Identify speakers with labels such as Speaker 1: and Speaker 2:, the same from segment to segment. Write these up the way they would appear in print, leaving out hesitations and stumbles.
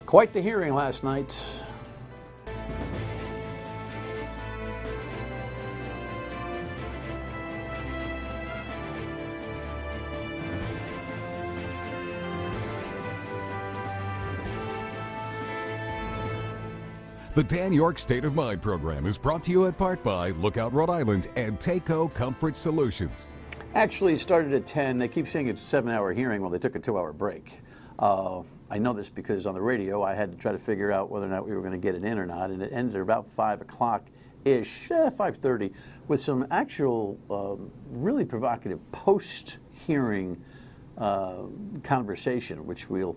Speaker 1: Quite the hearing last night.
Speaker 2: The Dan York State of Mind program is brought to you in part by Lookout Rhode Island and Taco Comfort Solutions.
Speaker 1: Actually, it started at 10. They keep saying it's a 7-hour hearing. Well, they took a 2-hour break. I know this because on the radio, I had to try to figure out whether or not we were going to get it in or not, and it ended at about 5 o'clock-ish, 5:30, with some actual really provocative post-hearing conversation, which we'll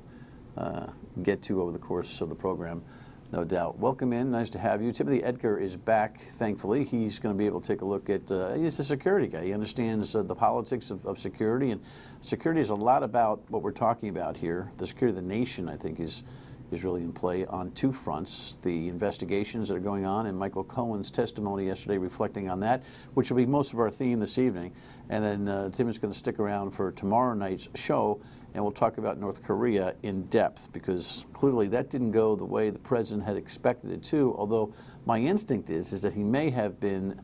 Speaker 1: get to over the course of the program. No doubt. Welcome in. Nice to have you. Timothy Edgar is back, thankfully. He's going to be able to take a look at, he's a security guy. He understands the politics of security, and security is a lot about what we're talking about here. The security of the nation, I think, is really in play on two fronts. The investigations that are going on and Michael Cohen's testimony yesterday reflecting on that, which will be most of our theme this evening. And then Tim is going to stick around for tomorrow night's show, and we'll talk about North Korea in depth, because clearly that didn't go the way the president had expected it to, although my instinct is that he may have been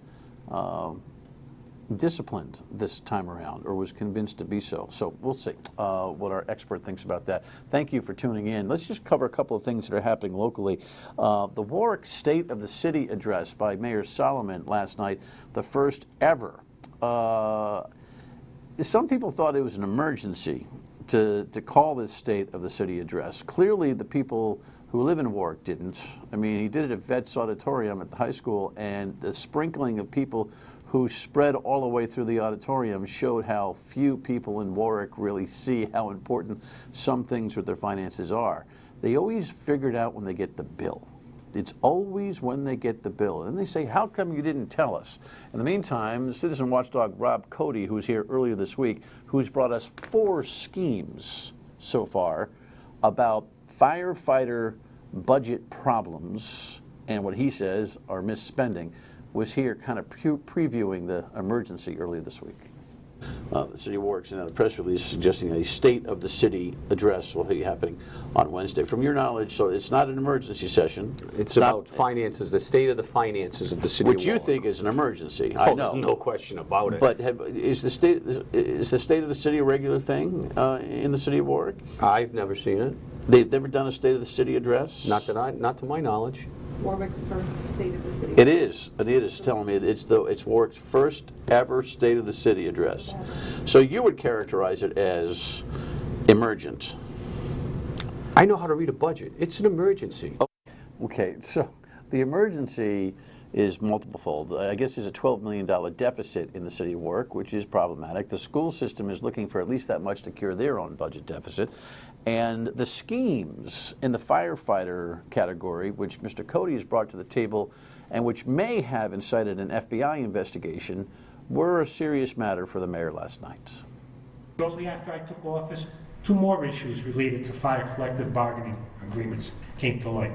Speaker 1: disciplined this time around, or was convinced to be so. So we'll see what our expert thinks about that. Thank you for tuning in. Let's just cover a couple of things that are happening locally. The Warwick State of the City address by Mayor Solomon last night, the first ever. Some people thought it was an emergency to call this State of the City address. Clearly the people who live in Warwick didn't. I mean, he did it at Vets Auditorium at the high school, and the sprinkling of people who spread all the way through the auditorium showed how few people in Warwick really see how important some things with their finances are. They always figure it out when they get the bill. It's always when they get the bill. And they say, how come you didn't tell us? In the meantime, citizen watchdog Rob Cody, who was here earlier this week, who's brought us 4 schemes so far about firefighter budget problems and what he says are misspending, was here kind of previewing the emergency earlier this week. The City of Warwick sent out a press release suggesting a State of the City address will be happening on Wednesday. From your knowledge, so it's not an emergency session.
Speaker 3: It's about finances, the state of the finances of the City of Warwick.
Speaker 1: Which you think is an emergency,
Speaker 3: I
Speaker 1: know.
Speaker 3: No question about it.
Speaker 1: But is the State of the City a regular thing in the City of Warwick?
Speaker 3: I've never seen it.
Speaker 1: They've never done a State of the City address?
Speaker 3: Not to my knowledge.
Speaker 4: Warwick's first State of the City.
Speaker 1: It is. Anita's telling me it's Warwick's first ever State of the City address. So you would characterize it as emergent.
Speaker 3: I know how to read a budget. It's an emergency.
Speaker 1: Okay, so the emergency is multiple-fold. I guess there's a $12 million deficit in the City of Warwick, which is problematic. The school system is looking for at least that much to cure their own budget deficit. And the schemes in the firefighter category, which Mr. Cody has brought to the table and which may have incited an FBI investigation, were a serious matter for the mayor last night.
Speaker 5: Shortly after I took office, 2 more issues related to fire collective bargaining agreements came to light.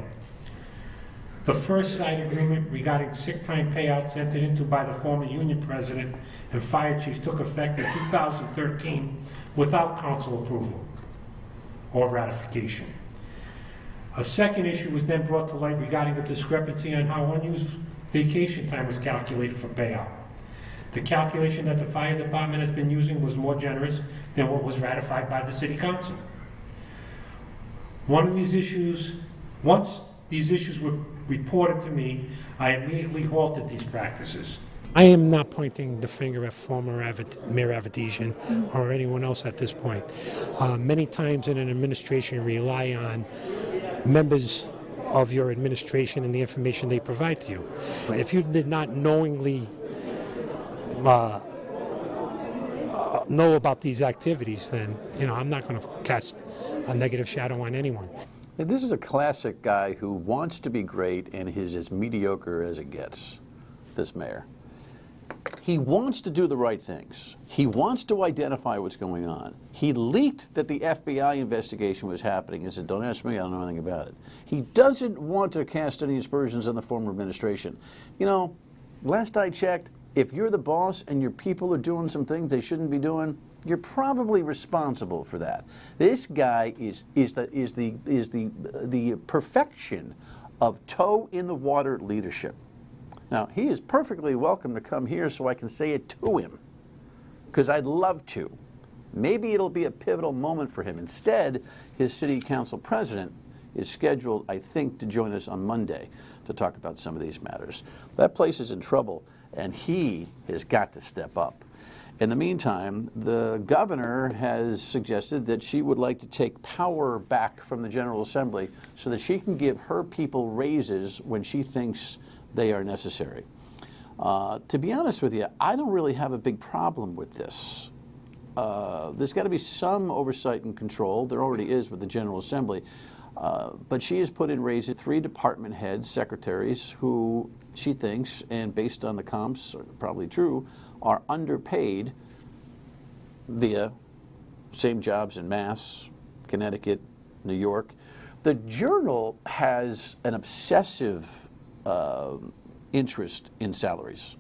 Speaker 5: The first side agreement regarding sick time payouts entered into by the former union president and fire chief took effect in 2013 without council approval or ratification. A second issue was then brought to light regarding the discrepancy on how unused vacation time was calculated for payout. The calculation that the fire department has been using was more generous than what was ratified by the city council. Once these issues were reported to me, I immediately halted these practices.
Speaker 6: I am not pointing the finger at former Mayor Avedisian or anyone else at this point. Many times in an administration, you rely on members of your administration and the information they provide to you. If you did not knowingly know about these activities, then I'm not going to cast a negative shadow on anyone.
Speaker 1: This is a classic guy who wants to be great and is as mediocre as it gets, this mayor. He wants to do the right things. He wants to identify what's going on. He leaked that the FBI investigation was happening and said, don't ask me, I don't know anything about it. He doesn't want to cast any aspersions on the former administration. Last I checked, if you're the boss and your people are doing some things they shouldn't be doing, you're probably responsible for that. This guy is the perfection of toe in the water leadership. Now, he is perfectly welcome to come here so I can say it to him, because I'd love to. Maybe it'll be a pivotal moment for him. Instead, his city council president is scheduled, I think, to join us on Monday to talk about some of these matters. That place is in trouble, and he has got to step up. In the meantime, the governor has suggested that she would like to take power back from the General Assembly so that she can give her people raises when she thinks they are necessary. To be honest with you, I don't really have a big problem with this. There's got to be some oversight and control. There already is with the General Assembly. But she has put in raises 3 department heads, secretaries, who she thinks, and based on the comps, probably true, are underpaid via same jobs in Mass, Connecticut, New York. The Journal has an obsessive interest in salaries.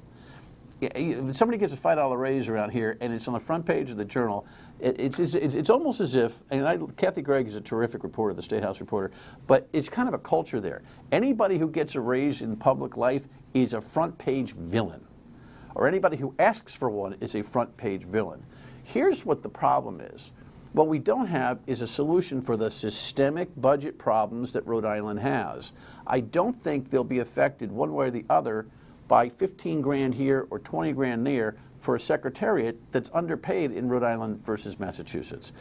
Speaker 1: If somebody gets a $5 raise around here and it's on the front page of the Journal, it's almost as if, and Kathy Gregg is a terrific reporter, the State House reporter, but it's kind of a culture there. Anybody who gets a raise in public life is a front page villain, or anybody who asks for one is a front page villain. Here's what the problem is. What we don't have is a solution for the systemic budget problems that Rhode Island has. I don't think they'll be affected one way or the other by 15 grand here or 20 grand there for a secretariat that's underpaid in Rhode Island versus Massachusetts.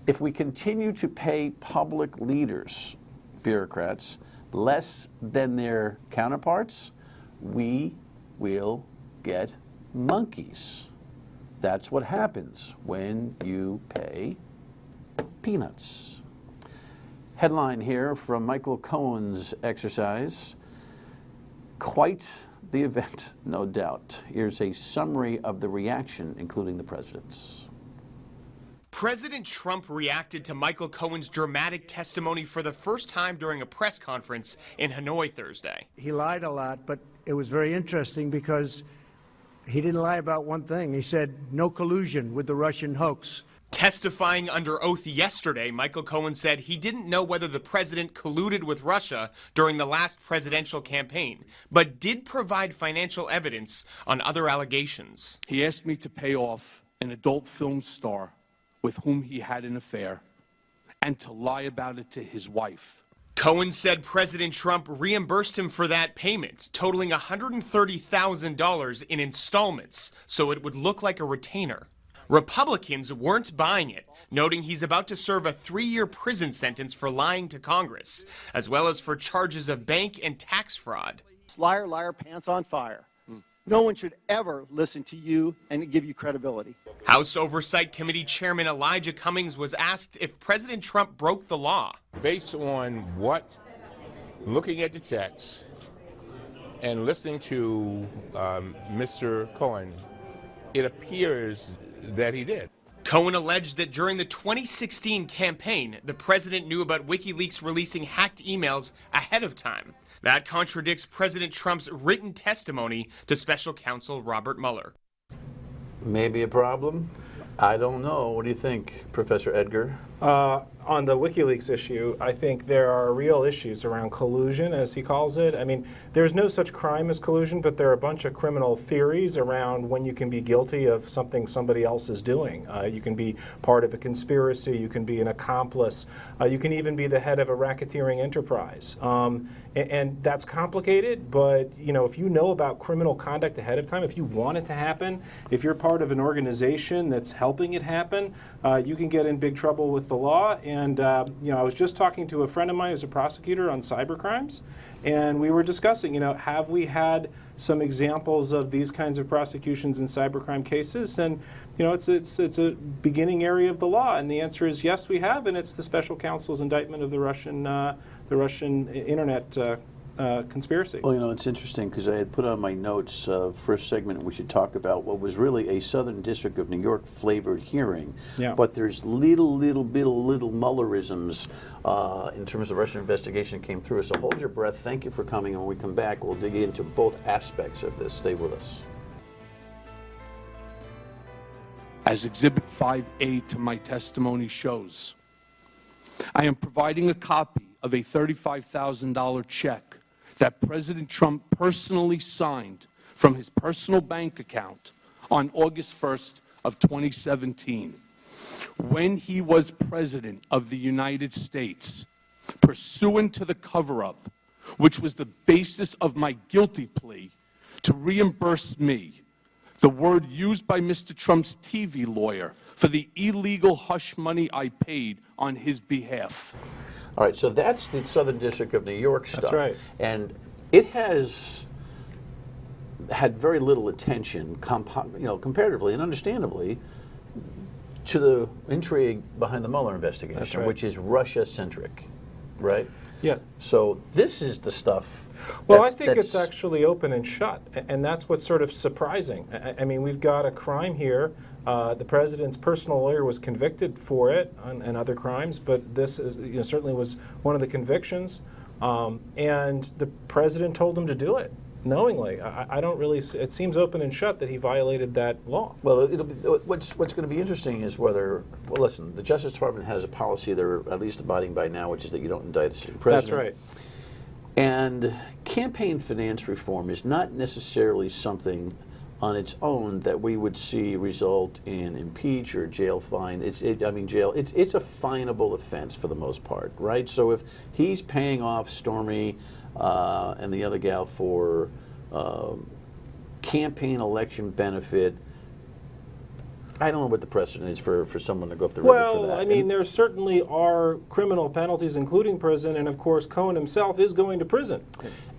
Speaker 1: If we continue to pay public leaders, bureaucrats, less than their counterparts, we will get monkeys. That's what happens when you pay peanuts. Headline here from Michael Cohen's exercise. Quite the event, no doubt. Here's a summary of the reaction, including the president's.
Speaker 7: President Trump reacted to Michael Cohen's dramatic testimony for the first time during a press conference in Hanoi Thursday.
Speaker 8: He lied a lot, but it was very interesting because he didn't lie about one thing. He said no collusion with the Russian hoax.
Speaker 7: Testifying under oath yesterday, Michael Cohen said he didn't know whether the president colluded with Russia during the last presidential campaign, but did provide financial evidence on other allegations.
Speaker 9: He asked me to pay off an adult film star with whom he had an affair and to lie about it to his wife.
Speaker 7: Cohen said President Trump reimbursed him for that payment, totaling $130,000 in installments, so it would look like a retainer. Republicans weren't buying it, noting he's about to serve a 3-year prison sentence for lying to Congress, as well as for charges of bank and tax fraud.
Speaker 10: Liar, liar, pants on fire. No one should ever listen to you and give you credibility.
Speaker 7: House Oversight Committee Chairman Elijah Cummings was asked if President Trump broke the law.
Speaker 11: Based on looking at the text and listening to Mr. Cohen, it appears that he did.
Speaker 7: Cohen alleged that during the 2016 campaign, the president knew about WikiLeaks releasing hacked emails ahead of time. That contradicts President Trump's written testimony to special counsel Robert Mueller.
Speaker 1: Maybe a problem? I don't know. What do you think, Professor Edgar?
Speaker 12: On the WikiLeaks issue, I think there are real issues around collusion, as he calls it. I mean, there's no such crime as collusion, but there are a bunch of criminal theories around when you can be guilty of something somebody else is doing. You can be part of a conspiracy, you can be an accomplice, you can even be the head of a racketeering enterprise. And that's complicated, but if you know about criminal conduct ahead of time, if you want it to happen, if you're part of an organization that's helping it happen, you can get in big trouble with the law. And I was just talking to a friend of mine who's a prosecutor on cybercrimes, and we were discussing, have we had some examples of these kinds of prosecutions in cybercrime cases? And it's a beginning area of the law, and the answer is yes, we have, and it's the special counsel's indictment of the Russian internet conspiracy.
Speaker 1: Well, it's interesting because I had put on my notes first segment we should talk about what was really a Southern District of New York flavored hearing.
Speaker 12: Yeah.
Speaker 1: But there's little Muellerisms in terms of the Russian investigation that came through. So hold your breath. Thank you for coming. And when we come back, we'll dig into both aspects of this. Stay with us.
Speaker 9: as Exhibit 5A to my testimony shows. I am providing a copy of a $35,000 check that President Trump personally signed from his personal bank account on August 1st of 2017, when he was President of the United States, pursuant to the cover-up, which was the basis of my guilty plea, to reimburse me, the word used by Mr. Trump's TV lawyer, for the illegal hush money I paid on his behalf.
Speaker 1: All right, so that's the Southern District of New York stuff.
Speaker 12: That's right.
Speaker 1: And it has had very little attention, comparatively and understandably, to the intrigue behind the Mueller investigation,
Speaker 12: right.
Speaker 1: which is Russia-centric, right?
Speaker 12: Yeah.
Speaker 1: So this is the stuff.
Speaker 12: Well, I think it's actually open and shut, and that's what's sort of surprising. I mean, we've got a crime here. The president's personal lawyer was convicted for it and other crimes, but this is, certainly was one of the convictions. And the president told him to do it knowingly. I don't really. It seems open and shut that he violated that law.
Speaker 1: Well, what's going to be interesting is whether. Well, listen, the Justice Department has a policy they're at least abiding by now, which is that you don't indict the sitting president.
Speaker 12: That's right.
Speaker 1: And campaign finance reform is not necessarily something on its own that we would see result in impeach or jail fine. Jail. It's a finable offense for the most part, right? So if he's paying off Stormy and the other gal for campaign election benefit, I don't know what the precedent is for someone to go up the river for that.
Speaker 12: Well, I mean, there certainly are criminal penalties, including prison, and of course, Cohen himself is going to prison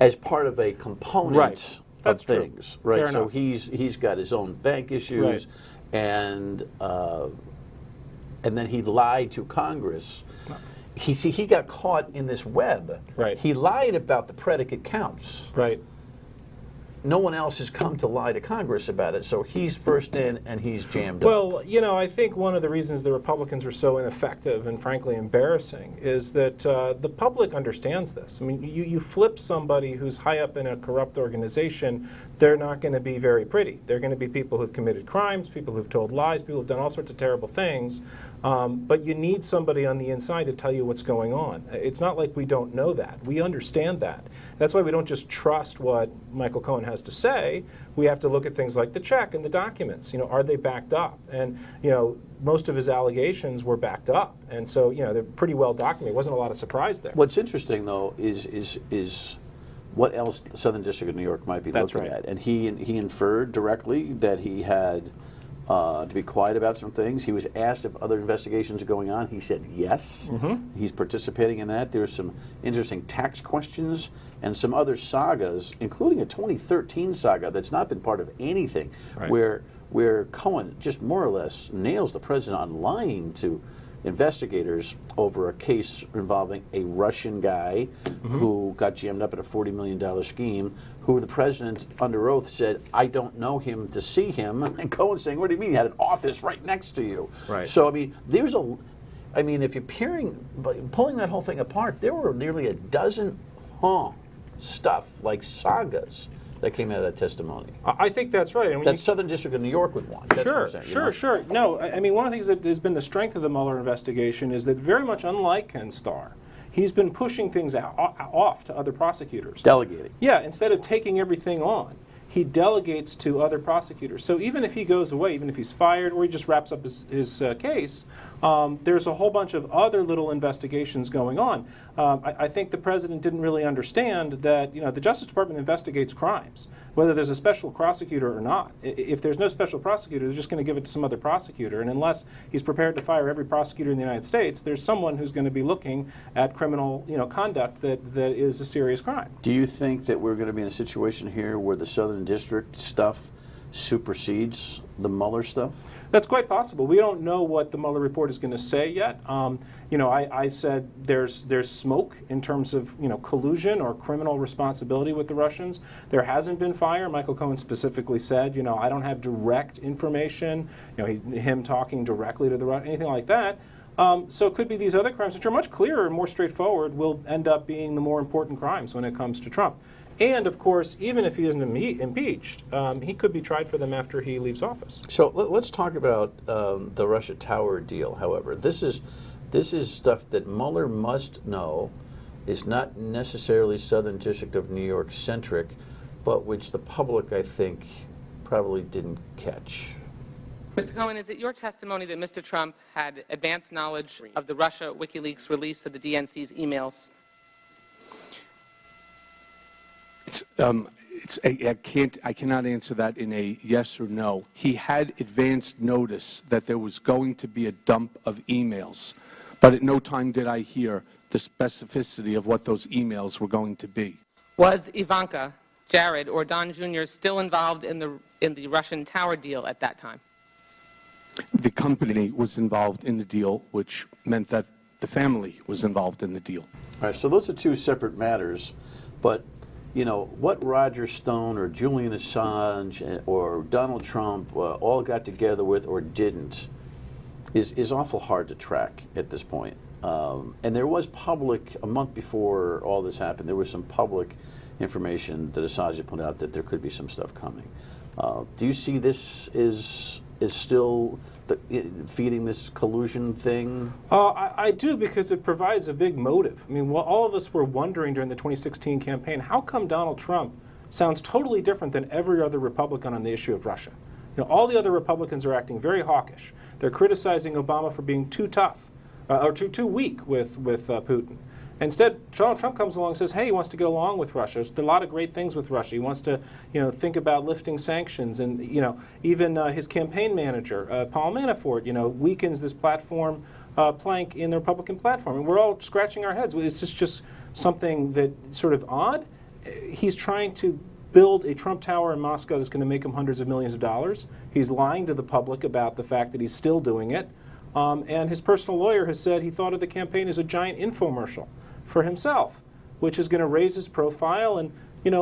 Speaker 1: as part of a component.
Speaker 12: Right. That's
Speaker 1: of things,
Speaker 12: true.
Speaker 1: right?
Speaker 12: Fair
Speaker 1: So
Speaker 12: enough.
Speaker 1: he's got his own bank issues,
Speaker 12: Right.
Speaker 1: and then he lied to Congress. He got caught in this web.
Speaker 12: Right.
Speaker 1: He lied about the predicate counts.
Speaker 12: Right.
Speaker 1: No one else has come to lie to Congress about it, so he's first in and he's jammed up.
Speaker 12: Well, I think one of the reasons the Republicans were so ineffective and frankly embarrassing is that the public understands this. I mean, you flip somebody who's high up in a corrupt organization, they're not going to be very pretty. They're going to be people who've committed crimes, people who've told lies, people who've done all sorts of terrible things. But you need somebody on the inside to tell you what's going on. It's not like we don't know that. We understand that. That's why we don't just trust what Michael Cohen has to say. We have to look at things like the check and the documents. Are they backed up? And most of his allegations were backed up, and so they're pretty well documented. There wasn't a lot of surprise there.
Speaker 1: What's interesting though is what else the Southern District of New York might be looking at, and he inferred directly that he had to be quiet about some things. He was asked if other investigations are going on. He said yes.
Speaker 12: Mm-hmm.
Speaker 1: He's participating in that. There's some interesting tax questions and some other sagas, including a 2013 saga that's not been part of anything,
Speaker 12: Right.
Speaker 1: where Cohen just more or less nails the president on lying to investigators over a case involving a Russian guy who got jammed up in a $40 million scheme, who the president under oath said, I don't know him to see him. And Cohen's saying, what do you mean? He had an office right next to you.
Speaker 12: Right.
Speaker 1: So, if you're pulling that whole thing apart, there were nearly a dozen stuff like sagas that came out of that testimony.
Speaker 12: I think that's right. And when
Speaker 1: that Southern District of New York would want. That's what I'm saying,
Speaker 12: Sure. No, I mean, one of the things that has been the strength of the Mueller investigation is that very much unlike Ken Starr, he's been pushing things off to other prosecutors.
Speaker 1: Delegating.
Speaker 12: Yeah, instead of taking everything on, he delegates to other prosecutors. So even if he goes away, even if he's fired or he just wraps up his case, there's a whole bunch of other little investigations going on. I think the president didn't really understand that the Justice Department investigates crimes, whether there's a special prosecutor or not. If there's no special prosecutor, they're just going to give it to some other prosecutor. And unless he's prepared to fire every prosecutor in the United States, there's someone who's going to be looking at criminal conduct that is a serious crime.
Speaker 1: Do you think that we're going to be in a situation here where the Southern District stuff supersedes the Mueller stuff?
Speaker 12: That's quite possible. We don't know what the Mueller report is going to say yet. I said there's smoke in terms of collusion or criminal responsibility with the Russians. There hasn't been fire. Michael Cohen specifically said, I don't have direct information. Him talking directly to the Russians, anything like that. So it could be these other crimes, which are much clearer and more straightforward, will end up being the more important crimes when it comes to Trump. And of course, even if he isn't impeached, he could be tried for them after he leaves office.
Speaker 1: So let's talk about the Russia Tower deal. However, this is stuff that Mueller must know is not necessarily Southern District of New York centric, but which the public, I think, probably didn't catch.
Speaker 13: Mr. Cohen, is it your testimony that Mr. Trump had advanced knowledge of the Russia WikiLeaks release of the DNC's emails?
Speaker 9: I cannot answer that in a yes or no. He had advanced notice that there was going to be a dump of emails, but at no time did I hear the specificity of what those emails were going to be.
Speaker 13: Was Ivanka, Jared, or Don Jr. still involved in the Russian tower deal at that time?
Speaker 9: The company was involved in the deal, which meant that the family was involved in the deal.
Speaker 1: All right, so those are two separate matters, but you know, what Roger Stone or Julian Assange or Donald Trump all got together with or didn't is awful hard to track at this point. And there was public, a month before all this happened, there was some public information that Assange put out that there could be some stuff coming. Do you see this is still feeding this collusion thing?
Speaker 12: I do, because it provides a big motive. I mean, all of us were wondering during the 2016 campaign, how come Donald Trump sounds totally different than every other Republican on the issue of Russia? You know, all the other Republicans are acting very hawkish. They're criticizing Obama for being too tough or too weak with Putin. Instead, Donald Trump comes along and says, hey, he wants to get along with Russia. There's a lot of great things with Russia. He wants to, think about lifting sanctions. And, even his campaign manager, Paul Manafort, weakens this platform plank in the Republican platform. And we're all scratching our heads. Is this just something that sort of odd? He's trying to build a Trump Tower in Moscow that's going to make him hundreds of millions of dollars. He's lying to the public about the fact that he's still doing it. And his personal lawyer has said he thought of the campaign as a giant infomercial for himself, which is going to raise his profile and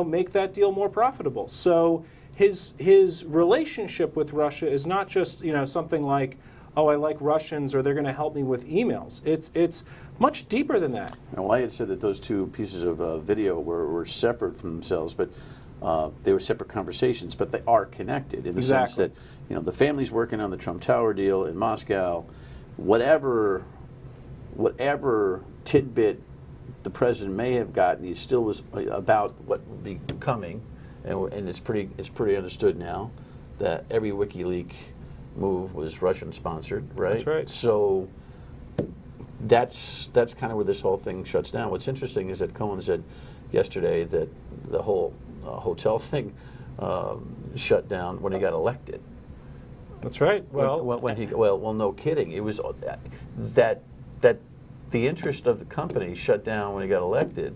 Speaker 12: make that deal more profitable. So his relationship with Russia is not just something like, oh, I like Russians or they're going to help me with emails. It's much deeper than that.
Speaker 1: Well, I had said that those two pieces of video were separate from themselves, but they were separate conversations, but they are connected in the sense that the family's working on the Trump Tower deal in Moscow. Whatever tidbit the president may have gotten, he still was about what would be coming, and it's pretty understood now that every WikiLeaks move was Russian sponsored, right?
Speaker 12: That's right.
Speaker 1: So that's kind of where this whole thing shuts down. What's interesting is that Cohen said yesterday that the whole hotel thing shut down when he got elected.
Speaker 12: That's right.
Speaker 1: Well, no kidding. It was that the interest of the company shut down when he got elected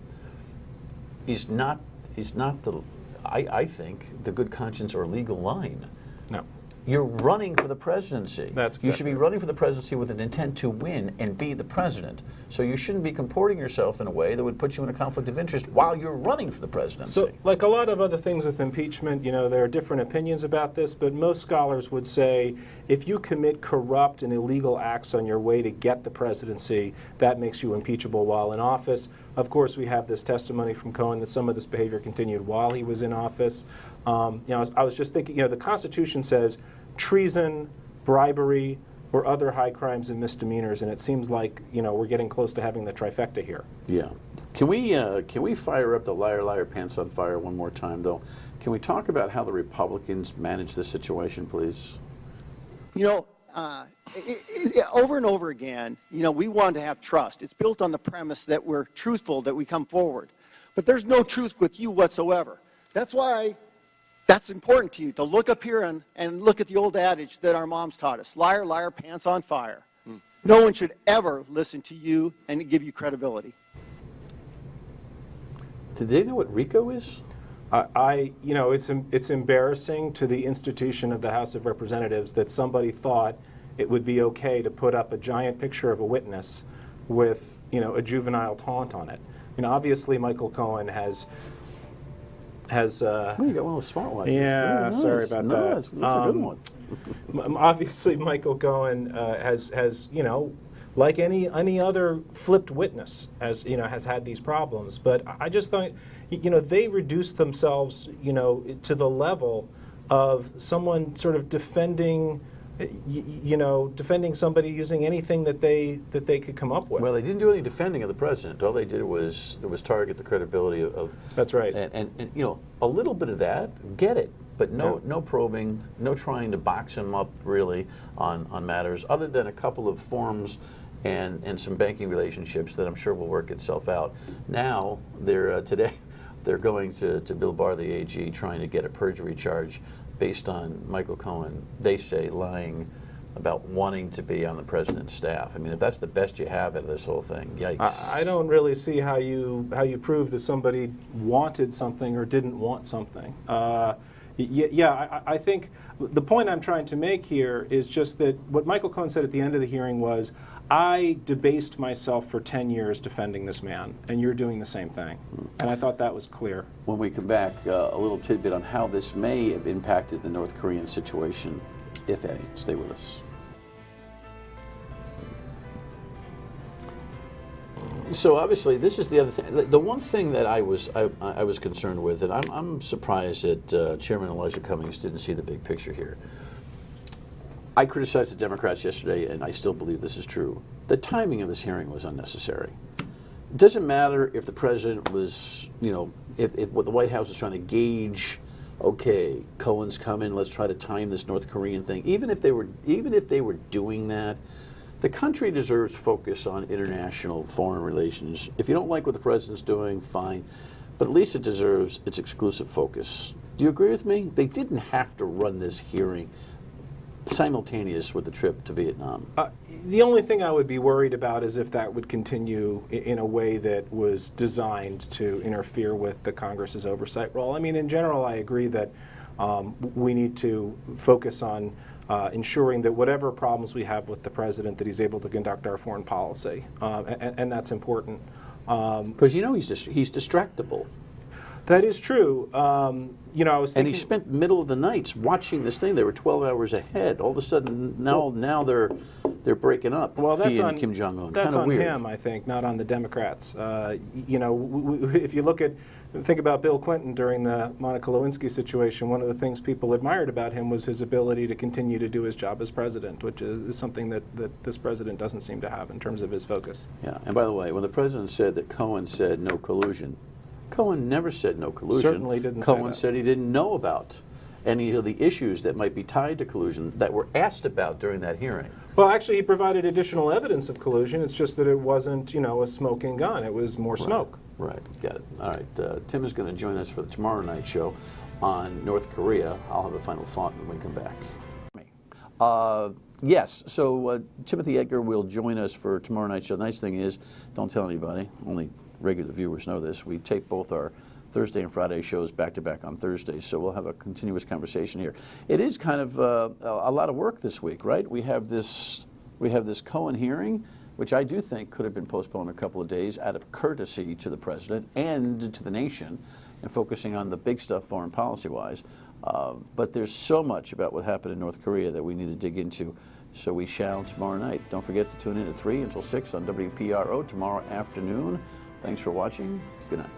Speaker 1: is not the, I think, the good conscience or legal line.
Speaker 12: No.
Speaker 1: You're running for the presidency.
Speaker 12: That's exactly
Speaker 1: you should be running for the presidency with an intent to win and be the president. So you shouldn't be comporting yourself in a way that would put you in a conflict of interest while you're running for the presidency.
Speaker 12: So, like a lot of other things with impeachment, there are different opinions about this, but most scholars would say if you commit corrupt and illegal acts on your way to get the presidency, that makes you impeachable while in office. Of course, we have this testimony from Cohen that some of this behavior continued while he was in office. I was just thinking, the Constitution says treason, bribery, or other high crimes and misdemeanors, and it seems like we're getting close to having the trifecta here.
Speaker 1: Yeah. Can we fire up the liar, liar, pants on fire one more time, though? Can we talk about how the Republicans manage this situation, please?
Speaker 10: Over and over again, we want to have trust. It's built on the premise that we're truthful, that we come forward. But there's no truth with you whatsoever. That's why that's important to you, to look up here and look at the old adage that our moms taught us, liar, liar, pants on fire. No one should ever listen to you and give you credibility.
Speaker 1: Do they know what RICO is?
Speaker 12: It's embarrassing to the institution of the House of Representatives that somebody thought it would be okay to put up a giant picture of a witness with, a juvenile taunt on it. Obviously Michael Cohen has
Speaker 1: you got one of those smartwatches.
Speaker 12: Yeah,
Speaker 1: nice.
Speaker 12: Sorry about that.
Speaker 1: That's a good one.
Speaker 12: Obviously Michael Cohen has like any other flipped witness, has had these problems. But I just thought, they reduced themselves, to the level of someone sort of defending somebody using anything that they could come up with.
Speaker 1: Well, they didn't do any defending of the president. All they did was target the credibility of.
Speaker 12: That's right.
Speaker 1: And a little bit of that, get it, but no probing, no trying to box him up really on matters other than a couple of forms and some banking relationships that I'm sure will work itself out. Now today they're going to Bill Barr, the AG, trying to get a perjury charge based on Michael Cohen, they say, lying about wanting to be on the president's staff. I mean, if that's the best you have out of this whole thing, yikes.
Speaker 12: I don't really see how you prove that somebody wanted something or didn't want something. I think the point I'm trying to make here is just that what Michael Cohen said at the end of the hearing was, I debased myself for 10 years defending this man, and you're doing the same thing. And I thought that was clear.
Speaker 1: When we come back, a little tidbit on how this may have impacted the North Korean situation, if any. Stay with us. So obviously, this is the other thing. The one thing that I was concerned with, and I'm surprised that Chairman Elijah Cummings didn't see the big picture here. I criticized the Democrats yesterday, and I still believe this is true. The timing of this hearing was unnecessary. It doesn't matter if the president was, if what the White House was trying to gauge, okay, Cohen's coming, let's try to time this North Korean thing. Even if they were doing that, the country deserves focus on international foreign relations. If you don't like what the president's doing, fine, but at least it deserves its exclusive focus. Do you agree with me? They didn't have to run this hearing simultaneous with the trip to Vietnam.
Speaker 12: The only thing I would be worried about is if that would continue in a way that was designed to interfere with the Congress's oversight role. I mean, in general, I agree that we need to focus on ensuring that whatever problems we have with the president, that he's able to conduct our foreign policy, and that's important.
Speaker 1: Because he's distractible.
Speaker 12: That is true. I was thinking,
Speaker 1: and he spent middle of the nights watching this thing. They were 12 hours ahead. All of a sudden, now they're breaking up.
Speaker 12: Well, that's
Speaker 1: he
Speaker 12: on
Speaker 1: and Kim Jong-un.
Speaker 12: That's on
Speaker 1: weird.
Speaker 12: him, I think, not on the Democrats. If you think about Bill Clinton during the Monica Lewinsky situation, one of the things people admired about him was his ability to continue to do his job as president, which is something that this president doesn't seem to have in terms of his focus.
Speaker 1: Yeah, and by the way, when the president said that Cohen said no collusion, Cohen never said no collusion.
Speaker 12: Certainly didn't say
Speaker 1: Cohen
Speaker 12: that.
Speaker 1: said he didn't know about any of the issues that might be tied to collusion that were asked about during that hearing.
Speaker 12: Well, actually, he provided additional evidence of collusion. It's just that it wasn't, a smoking gun. It was more smoke.
Speaker 1: Right, got it. All right, Tim is going to join us for the tomorrow night show on North Korea. I'll have a final thought when we come back. Yes, so Timothy Edgar will join us for tomorrow night show. The nice thing is, don't tell anybody, only regular viewers know this, we tape both our Thursday and Friday shows back-to-back on Thursdays, so we'll have a continuous conversation here. It is kind of a lot of work this week, right? We have this Cohen hearing, which I do think could have been postponed a couple of days out of courtesy to the president and to the nation, and focusing on the big stuff foreign policy-wise. But there's so much about what happened in North Korea that we need to dig into, so we shall tomorrow night. Don't forget to tune in at 3 until 6 on WPRO tomorrow afternoon. Thanks for watching. Good night.